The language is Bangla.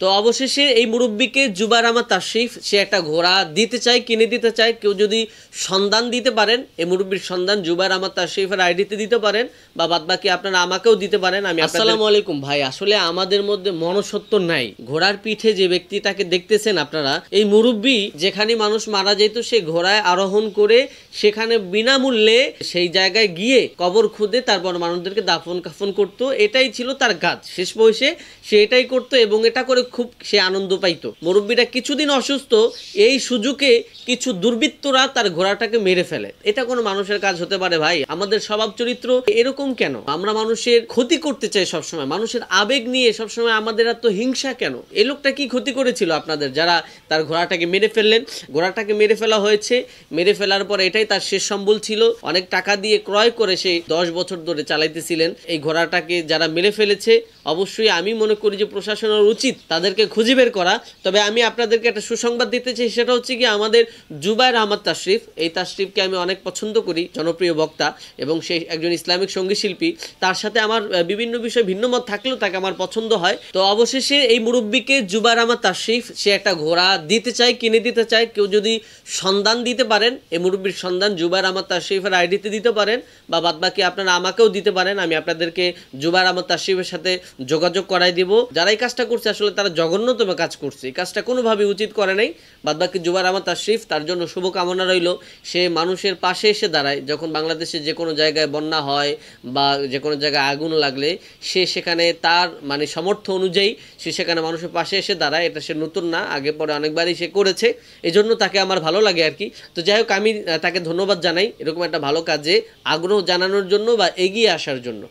তো অবশেষে এই মুরব্বিকে জুবার আহমদ তাশরিফ সে একটা ঘোড়া দিতে চায়, কিনে দিতে চায়। কেউ যদি সন্ধান দিতে পারেন, এই মুরব্বির সন্ধান জুবার আহমদ তাশরিফের আইডিতে দিতে পারেন, বা বাদবাকি আপনারা আমাকেও দিতে পারেন। আমি আসসালামু আলাইকুম ভাই, আসলে আমাদের মধ্যে মনসত্ব নাই। ঘোড়ার পিঠে যে ব্যক্তিটাকে দেখতেছেন আপনারা, এই মুরব্বি যেখানে মানুষ মারা যেত সে ঘোড়ায় আরোহণ করে সেখানে বিনামূল্যে সেই জায়গায় গিয়ে কবর খুদে তারপর মানুষদেরকে দাফন কাফন করতো। এটাই ছিল তার কাজ। শেষ বয়সে সে এটাই করতো এবং এটা করে খুব সে আনন্দ পাইতো। মুরব্বীরা কিছুদিন অসুস্থ, এই সুযোগে কিছু দুর্বৃত্তরা তার ঘোড়াটাকে মেরে ফেলে। এটা কোনো মানুষের কাজ হতে পারে ভাই? আমাদের স্বভাব চরিত্র এরকম কেন? আমরা মানুষের ক্ষতি করতে চাই সবসময়, মানুষের আবেগ নিয়ে সবসময় আমাদের এত হিংসা কেন? এই লোকটা কি ক্ষতি করেছিল আপনাদের, যারা তার ঘোড়াটাকে মেরে ফেললেন? ঘোড়াটাকে মেরে ফেলা হয়েছে, মেরে ফেলার পর এটাই তার শেষ সম্বল ছিল। অনেক টাকা দিয়ে ক্রয় করে সে 10 বছর ধরে চালাইতেছিলেন। এই ঘোড়াটাকে যারা মেরে ফেলেছে, অবশ্যই আমি মনে করি যে প্রশাসনের উচিত তাদেরকে খুঁজে বের করা। তবে আমি আপনাদেরকে একটা সুসংবাদ দিতে চাই, সেটা হচ্ছে কি আমাদের জুবায়ের আহমদ তাশরিফ, এই তাশরিফকে আমি অনেক পছন্দ করি, জনপ্রিয় বক্তা এবং সে একজন ইসলামিক সঙ্গীত শিল্পী। তার সাথে আমার বিভিন্ন বিষয়ে ভিন্ন মত থাকলেও তাকে আমার পছন্দ হয়। তো অবশেষে এই মুরব্বিকে জুবায়ের আহমদ তাশরিফ সে একটা ঘোড়া দিতে চায়, কিনে দিতে চায়। কেউ যদি সন্ধান দিতে পারেন, এই মুরব্বির সন্ধান জুবায়ের আহমদ তাশরিফের আইডিতে দিতে পারেন, বা বাদবাকি আপনারা আমাকেও দিতে পারেন। আমি আপনাদেরকে জুবায়ের আহমদ তাশরিফের সাথে যোগাযোগ করাই দিব। যারা এই কাজটা করছে আসলে তারা জঘন্যতম কাজ করছে, এই কাজটা কোনোভাবে উচিত করে নাই। বাদবাকি জুবায়ের আহমদ তাশরিফ, তার জন্য শুভকামনা রইল। সে মানুষের পাশে এসে দাঁড়ায়। যখন বাংলাদেশে যে কোনো জায়গায় বন্যা হয় বা যে কোনো জায়গায় আগুন লাগলে সে সেখানে তার সামর্থ্য অনুযায়ী সে সেখানে মানুষের পাশে এসে দাঁড়ায়। এটা সে নতুন না, আগে পরে অনেকবারই সে করেছে। এই জন্য তাকে আমার ভালো লাগে আর কি। তো যাই হোক, আমি তাকে ধন্যবাদ জানাই এরকম একটা ভালো কাজে আগ্রহ জানানোর জন্য বা এগিয়ে আসার জন্য।